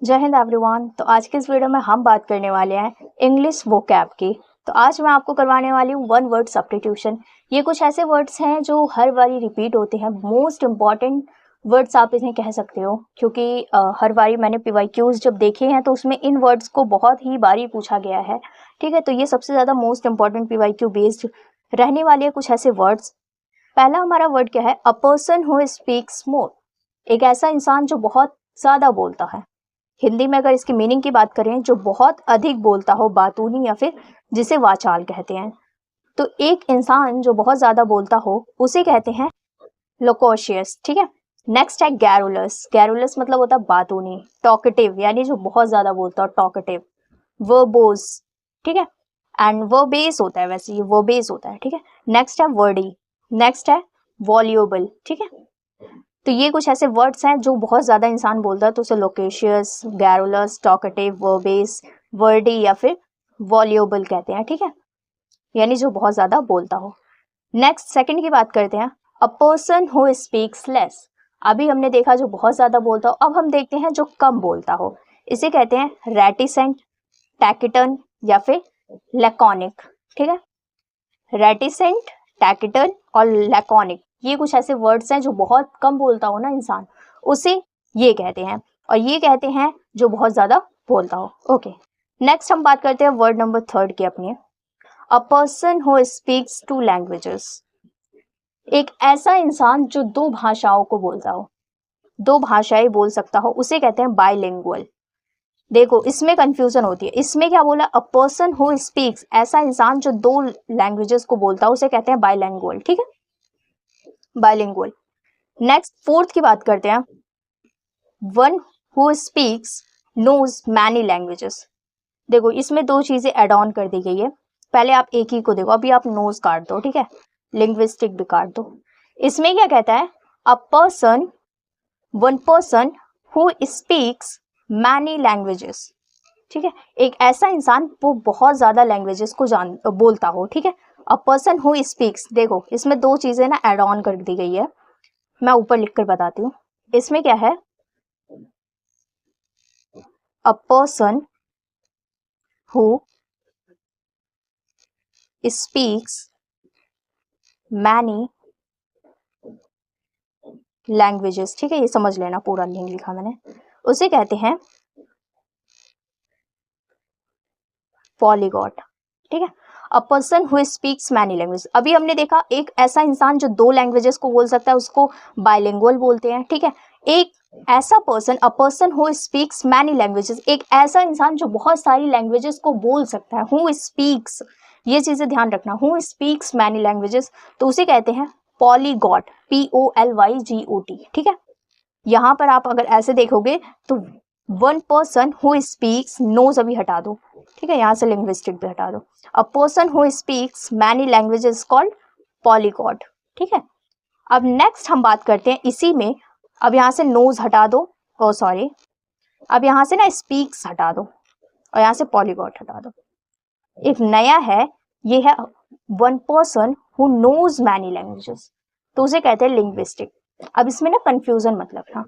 जय हिंद एवरीवन। तो आज के इस वीडियो में हम बात करने वाले हैं इंग्लिश वोकैब की। तो आज मैं आपको करवाने वाली हूँ वन वर्ड सब्स्टिट्यूशन। ये कुछ ऐसे वर्ड्स हैं जो हर बारी रिपीट होते हैं, मोस्ट इम्पॉर्टेंट वर्ड्स आप इन्हें कह सकते हो, क्योंकि हर बारी मैंने पीवाईक्यूज जब देखे हैं तो उसमें इन वर्ड्स को बहुत ही बारी पूछा गया है। ठीक है, तो ये सबसे ज़्यादा मोस्ट इम्पॉर्टेंट पीवाईक्यू बेस्ड रहने वाले हैं कुछ ऐसे वर्ड्स। पहला हमारा वर्ड क्या है? अ पर्सन हु स्पीक्स मोर। एक ऐसा इंसान जो बहुत ज़्यादा बोलता है। हिंदी में अगर इसकी मीनिंग की बात करें, जो बहुत अधिक बोलता हो, बातूनी या फिर जिसे वाचाल कहते हैं। तो एक इंसान जो बहुत ज्यादा बोलता हो उसे कहते हैं लोकोशियस। ठीक है, नेक्स्ट है गैरुलस। गैरुलस मतलब होता है बातूनी। टॉकेटिव यानी जो बहुत ज्यादा बोलता हो, टॉकेटिव। वर्बोज, ठीक है, एंड वर्बेस होता है, वैसे ये वर्बेस होता है। ठीक है, नेक्स्ट है वर्डी, नेक्स्ट है वॉल्यूबल। ठीक है, तो ये कुछ ऐसे वर्ड्स हैं जो बहुत ज़्यादा इंसान बोलता है तो उसे लोकेशियस, गैरुलस, टॉकेटिव, वर्बेस, वर्डी या फिर वॉल्यूबल कहते हैं। ठीक है, यानी जो बहुत ज़्यादा बोलता हो। नेक्स्ट सेकंड की बात करते हैं, a person who speaks less. अभी हमने देखा जो बहुत ज़्यादा बोलता हो, अब हम देखते हैं जो कम बोलता हो। इसे कहते हैं रेटिसेंट, टैकिटन या फिर लैकोनिक। ठीक है, रेटिसेंट, टैकिटन और लैकोनिक, ये कुछ ऐसे वर्ड्स हैं जो बहुत कम बोलता हो ना इंसान, उसे ये कहते हैं। और ये कहते हैं जो बहुत ज्यादा बोलता हो। ओके, नेक्स्ट हम बात करते हैं वर्ड नंबर थर्ड की अपनी। अ person who speaks to languages. एक ऐसा इंसान जो दो भाषाओं को बोलता हो, दो भाषाएं बोल सकता हो, उसे कहते हैं बाइलिंगुअल। देखो इसमें कंफ्यूजन होती है, इसमें क्या बोला? अ पर्सन हु स्पीक्स, ऐसा इंसान जो दो लैंग्वेजेस को बोलता है उसे कहते हैं बाइलिंगुअल। ठीक है, बाइलिंगुअल। नेक्स्ट फोर्थ की बात करते हैं, one who speaks knows many languages. देखो इसमें दो चीजें एड ऑन कर दी गई है। पहले आप एक ही को देखो, अभी आप नोज काट दो, ठीक है, लिंग्विस्टिक भी काट दो। इसमें क्या कहता है? A person, one person who speaks many languages. ठीक है, एक ऐसा इंसान वो बहुत ज्यादा लैंग्वेजेस को बोलता हो। ठीक है, अ पर्सन हु स्पीक्स, देखो इसमें दो चीजें ना एड ऑन कर दी गई है, मैं ऊपर लिखकर बताती हूँ। इसमें क्या है? अ person who speaks many languages. ठीक है, ये समझ लेना, पूरा नहीं लिखा मैंने। उसे कहते हैं पॉलीगॉट। ठीक है, अ person who speaks many language. अभी हमने देखा एक ऐसा इंसान जो दो लैंग्वेजेस को बोल सकता है उसको बाइलिंगुअल बोलते हैं। ठीक है, एक ऐसा person, a person who speaks many languages, एक ऐसा इंसान जो बहुत सारी लैंग्वेजेस को बोल सकता है, हु स्पीक्स, ये चीजें ध्यान रखना, हु स्पीक्स मैनी लैंग्वेजेस, तो उसे कहते हैं पॉलीगॉट, POLYGOT। ठीक है, यहाँ पर आप अगर ऐसे देखोगे तो one person who speaks, knows अभी हटा दो, ठीक है, यहाँ से लिंग्विस्टिक भी हटा दो। A person who speaks many languages called polyglot. ठीक है, अब नेक्स्ट हम बात करते हैं इसी में, अब यहाँ से नोज हटा दो, ओ सॉरी, अब यहाँ से ना स्पीक्स हटा दो और यहाँ से पॉलीगॉट हटा दो। एक नया है, ये है one person who knows many languages, तो उसे कहते हैं लिंग्विस्टिक। अब इसमें ना कंफ्यूजन मत रखना।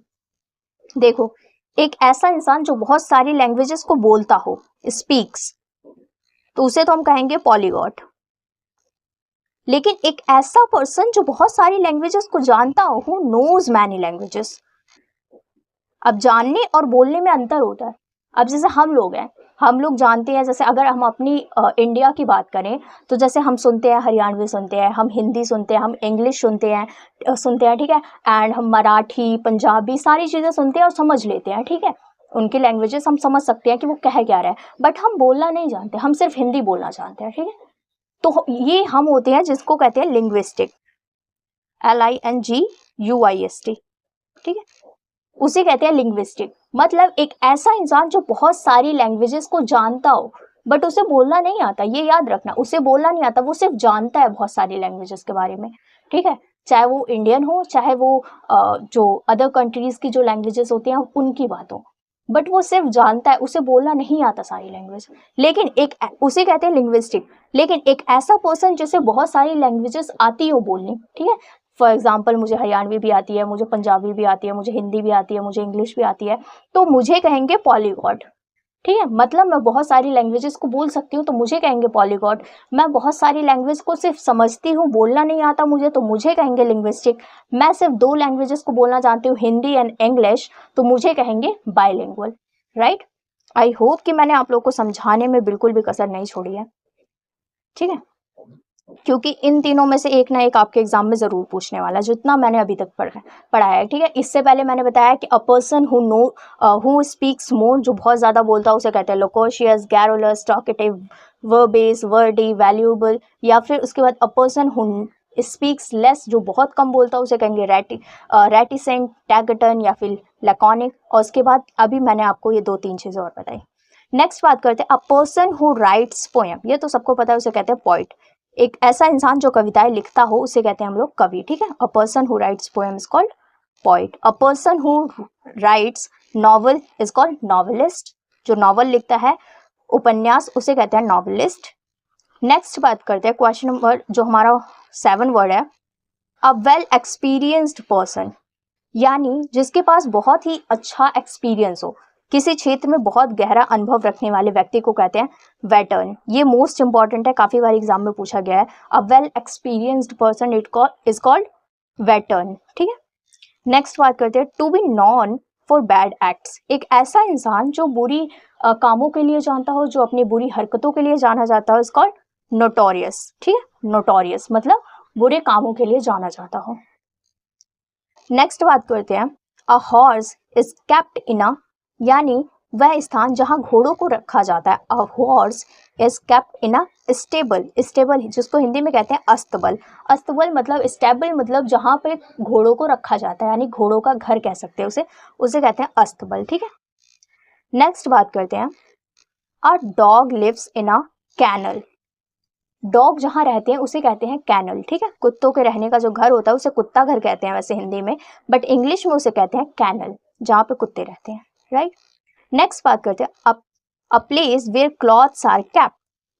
देखो एक ऐसा इंसान जो बहुत सारी लैंग्वेजेस को बोलता हो, स्पीक्स, तो उसे तो हम कहेंगे पॉलीगॉट। लेकिन एक ऐसा पर्सन जो बहुत सारी लैंग्वेजेस को जानता हो, हु नोज मैनी लैंग्वेजेस, अब जानने और बोलने में अंतर होता है। अब जैसे हम लोग हैं, हम लोग जानते हैं, जैसे अगर हम अपनी इंडिया की बात करें तो जैसे हम सुनते हैं हरियाणवी सुनते हैं, हम हिंदी सुनते हैं, हम इंग्लिश सुनते हैं, ठीक है, एंड हम मराठी, पंजाबी सारी चीज़ें सुनते हैं और समझ लेते हैं। ठीक है, उनकी लैंग्वेजेस हम समझ सकते हैं कि वो कह क्या रहे हैं, बट हम बोलना नहीं जानते, हम सिर्फ हिंदी बोलना जानते हैं। ठीक है, तो ये हम होते हैं जिसको कहते हैं लिंग्विस्टिक, LINGUIST। ठीक है, उसे कहते हैं लिंग्विस्टिक। मतलब एक ऐसा इंसान जो बहुत सारी लैंग्वेजेस को जानता हो बट उसे बोलना नहीं आता, ये याद रखना, उसे बोलना नहीं आता, वो सिर्फ जानता है बहुत सारी लैंग्वेजेस के बारे में। ठीक है, चाहे वो इंडियन हो, चाहे वो जो अदर कंट्रीज की जो लैंग्वेजेस होती हैं उनकी बात हो, बट वो सिर्फ जानता है, उसे बोलना नहीं आता सारी लैंग्वेज। लेकिन एक, उसे कहते हैं लिंग्विस्टिक। लेकिन एक ऐसा पर्सन जिसे बहुत सारी लैंग्वेजेस आती हो बोलनी, ठीक है, फॉर एग्जाम्पल मुझे हरियाणवी भी आती है, मुझे पंजाबी भी आती है, मुझे हिंदी भी आती है, मुझे इंग्लिश भी आती है, तो मुझे कहेंगे पॉलीगॉट। ठीक है, मतलब मैं बहुत सारी लैंग्वेजेस को बोल सकती हूँ तो मुझे कहेंगे पॉलीगॉट। मैं बहुत सारी लैंग्वेज को सिर्फ समझती हूँ, बोलना नहीं आता मुझे, तो मुझे कहेंगे लिंग्विस्टिक। मैं सिर्फ 2 लैंग्वेजेस को बोलना जानती हूँ, हिंदी एंड इंग्लिश, तो मुझे कहेंगे बाइलिंगुअल। राइट, आई होप कि मैंने आप लोग को समझाने में बिल्कुल भी कसर नहीं छोड़ी है। ठीक है, क्योंकि इन तीनों में से एक ना एक आपके एग्जाम में जरूर पूछने वाला है, जितना मैंने अभी तक पढ़ा है। ठीक है, इससे पहले मैंने बताया कि अ पर्सन हु स्पीक्स मोर, जो बहुत ज्यादा बोलता है उसे कहते हैं लोकोशियस, गैरुलस, टॉकेटिव, वर्बेस, वर्डी, वैल्यूएबल। या फिर उसके बाद अ पर्सन हु स्पीक्स लेस, जो बहुत कम बोलता है उसे कहेंगे रेटिसेंट, टैगटन या फिर लैकॉनिक। और उसके बाद अभी मैंने आपको ये 2-3 चीजें और बताई। नेक्स्ट बात करते हैं a person who writes poem. ये तो सबको पता है, उसे कहते हैं पोइट। एक ऐसा इंसान जो कविताएं लिखता हो उसे कहते हैं हम लोग कवि। ठीक है, अ person who writes poem is called poet. A person who writes novel is called novelist. जो नॉवल लिखता है, उपन्यास, उसे कहते हैं नॉवेलिस्ट। नेक्स्ट बात करते हैं क्वेश्चन नंबर जो हमारा 7 वर्ड है, अ वेल एक्सपीरियंस्ड पर्सन, यानी जिसके पास बहुत ही अच्छा एक्सपीरियंस हो, किसी क्षेत्र में बहुत गहरा अनुभव रखने वाले व्यक्ति को कहते हैं वेटर्न। ये मोस्ट इंपॉर्टेंट है, काफी बार एग्जाम में पूछा गया है। A well experienced person is called veteran. ठीक है, नेक्स्ट बात करते हैं to be known for bad acts. एक ऐसा इंसान जो बुरी कामों के लिए जानता हो, जो अपनी बुरी हरकतों के लिए जाना जाता हो, इज कॉल्ड नोटोरियस। ठीक है, नोटोरियस मतलब बुरे कामों के लिए जाना जाता हो। नेक्स्ट बात करते हैं a horse is kept in a, यानी वह स्थान जहां घोड़ों को रखा जाता है। A horse is kept in a stable. Stable जिसको हिंदी में कहते हैं अस्तबल। अस्तबल मतलब स्टेबल मतलब जहां पे घोड़ों को रखा जाता है, यानी घोड़ों का घर कह सकते हैं उसे कहते हैं अस्तबल। ठीक है, नेक्स्ट बात करते हैं a dog lives in a kennel. Dog जहाँ रहते हैं उसे कहते हैं कैनल। ठीक है, कुत्तों के रहने का जो घर होता है उसे कुत्ता घर कहते हैं वैसे हिंदी में, बट इंग्लिश में उसे कहते हैं कैनल, जहाँ पे कुत्ते रहते हैं। राइट, नेक्स्ट बात करते हैं a place where clothes are kept,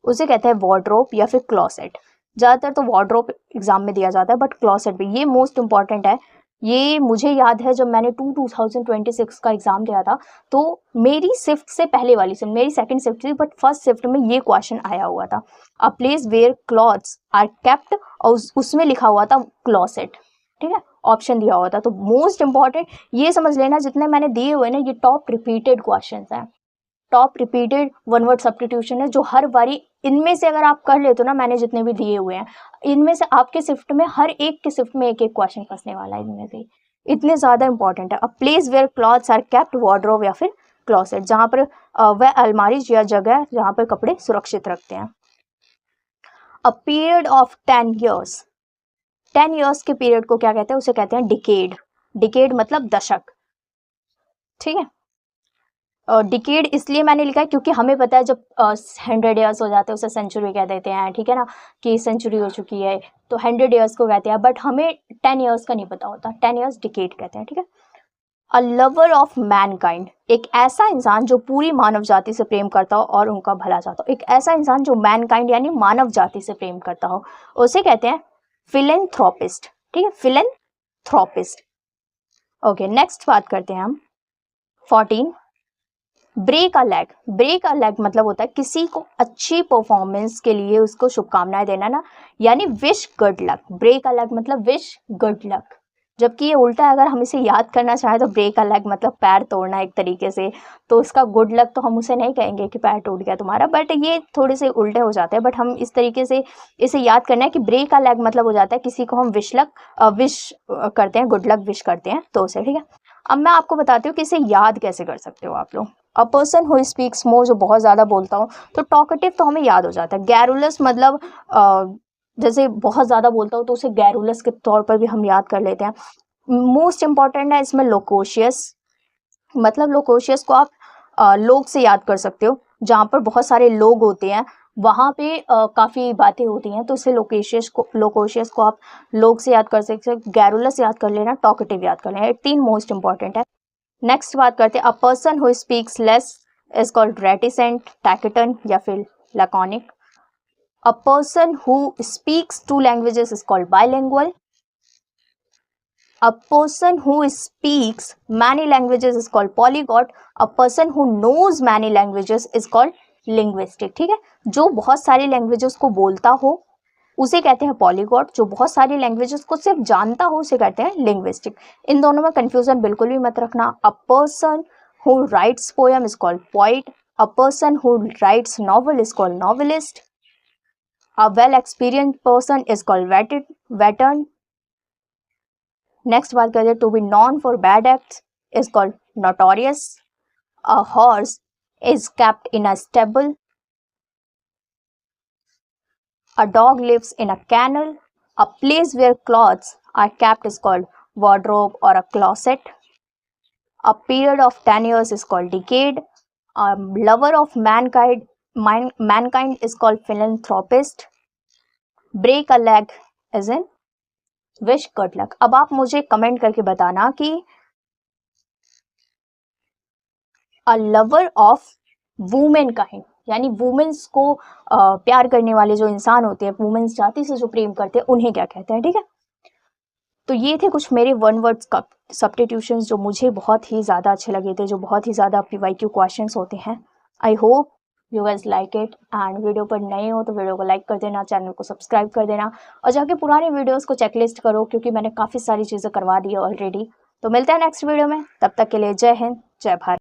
उसे कहते हैं वार्डरोब या फिर क्लॉसेट। ज़्यादातर तो वार्डरोब एग्जाम में दिया जाता है, बट क्लॉसेट भी ये मोस्ट इंपॉर्टेंट है। ये मुझे याद है जब मैंने 2026 का एग्जाम दिया था, तो मेरी शिफ्ट से पहले वाली शिफ्ट, मेरी सेकंड शिफ्ट थी, बट फर्स्ट शिफ्ट में ये क्वेश्चन आया हुआ था, a place where clothes are kept, और उसमें लिखा हुआ था क्लॉसेट। ठीक है, ऑप्शन दिया हुआ था। तो मोस्ट इंपॉर्टेंट ये समझ लेना, जितने मैंने दिए हुए ना ये टॉप रिपीटेड क्वेश्चन हैं, top repeated one word substitution है, जो हर बारी इनमें से अगर आप कर लेते हो ना, मैंने जितने भी दिए हुए हैं इनमें से आपके शिफ्ट में हर एक के शिफ्ट में एक एक क्वेश्चन फंसने वाला है इनमें से, इतने ज्यादा इंपॉर्टेंट है। A place where clothes are kept, wardrobe या फिर क्लॉसेट, जहां पर वह अलमारी या जगह है जहां पर कपड़े सुरक्षित रखते हैं। A period of 10 years, 10 years के पीरियड को क्या कहते हैं, उसे कहते हैं डिकेड। डिकेड मतलब दशक। ठीक है, डिकेड इसलिए मैंने लिखा है क्योंकि हमें पता है जब 100 ईयर्स हो जाते हैं उसे सेंचुरी कह देते हैं। ठीक है ना, कि सेंचुरी हो चुकी है तो 100 ईयर्स को कहते हैं, बट हमें 10 ईयर्स का नहीं पता होता, 10 ईयर्स डिकेड कहते हैं। ठीक है, अ लवर ऑफ मैनकाइंड, एक ऐसा इंसान जो पूरी मानव जाति से प्रेम करता हो और उनका भला चाहता हो। एक ऐसा इंसान जो मैनकाइंड यानी मानव जाति से प्रेम करता हो, उसे कहते हैं फिलेंथ्रोपिस्ट। ठीक है, फिलेंथ्रोपिस्ट। ओके, नेक्स्ट बात करते हैं हम 14, break a leg. Break a leg मतलब होता है किसी को अच्छी परफॉर्मेंस के लिए उसको शुभकामनाएं देना ना, यानी wish good luck. Break a leg मतलब विश गुड लक, जबकि ये उल्टा है। अगर हम इसे याद करना चाहें तो ब्रेक अ लेग मतलब पैर तोड़ना एक तरीके से, तो उसका गुड लक तो हम उसे नहीं कहेंगे कि पैर टूट गया तुम्हारा, बट ये थोड़े से उल्टे हो जाते हैं। बट हम इस तरीके से इसे याद करना है कि ब्रेक अ लेग मतलब हो जाता है किसी को हम विश करते हैं, गुड लक विश करते हैं तो उसे। ठीक है, अब मैं आपको बताती हूँ कि इसे याद कैसे कर सकते हो आप लोग। अ पर्सन हु स्पीक्स मोर, जो बहुत ज़्यादा बोलता हूँ, तो टॉकेटिव तो हमें याद हो जाता है। गैरुलस मतलब जैसे बहुत ज़्यादा बोलता हूँ तो उसे गैरुलस के तौर पर भी हम याद कर लेते हैं। मोस्ट इंपॉर्टेंट है इसमें लोकोशियस, मतलब लोकोशियस को आप लोग से याद कर सकते हो, जहाँ पर बहुत सारे लोग होते हैं वहाँ पे काफ़ी बातें होती हैं, तो इसे लोकोशियस को आप लोग से याद कर सकते हो। गैरुलस याद कर लेना, टॉकेटिव याद कर लेना, ये 3 मोस्ट इंपॉर्टेंट है। नेक्स्ट बात करते हैं a person who speaks less is called reticent, taciturn या फिर laconic. A person who speaks 2 languages is called bilingual. A person who speaks many languages is called polyglot. A person who knows many languages is called linguistic. ठीक है, जो बहुत सारी languages को बोलता हो उसे कहते हैं पॉलीगॉट, जो बहुत सारी लैंग्वेजेस को सिर्फ जानता हो उसे कहते हैं लिंग्विस्टिक। इन दोनों में कंफ्यूजन बिल्कुल भी मत रखना। A person who writes poem is called poet, a person who writes novel is called novelist, a well experienced person is called veteran. Next बात करते हैं, to be known for bad acts is called notorious, a horse is kept in a stable, a dog lives in a kennel, a place where clothes are kept is called wardrobe or a closet, a period of 10 years is called decade, a lover of mankind is called philanthropist, break a leg is in wish good luck। अब आप मुझे comment करके बताना कि a lover of womankind यानी women's को प्यार करने वाले जो इंसान होते हैं, वुमेन्स जाति से जो प्रेम करते हैं उन्हें क्या कहते हैं। ठीक है, तो ये थे कुछ मेरे वन वर्ड्स का सब्स्टिट्यूशंस जो मुझे बहुत ही ज़्यादा अच्छे लगे थे, जो बहुत ही ज़्यादा PYQ क्वेश्चंस होते हैं। I hope you guys like it, and video पर नए हो तो वीडियो को लाइक कर देना, चैनल को सब्सक्राइब कर देना और जाके पुराने वीडियोज़ को चेकलिस्ट करो क्योंकि मैंने काफ़ी सारी चीज़ें करवा दी है ऑलरेडी। तो मिलते हैं नेक्स्ट वीडियो में, तब तक के लिए जय हिंद, जय भारत।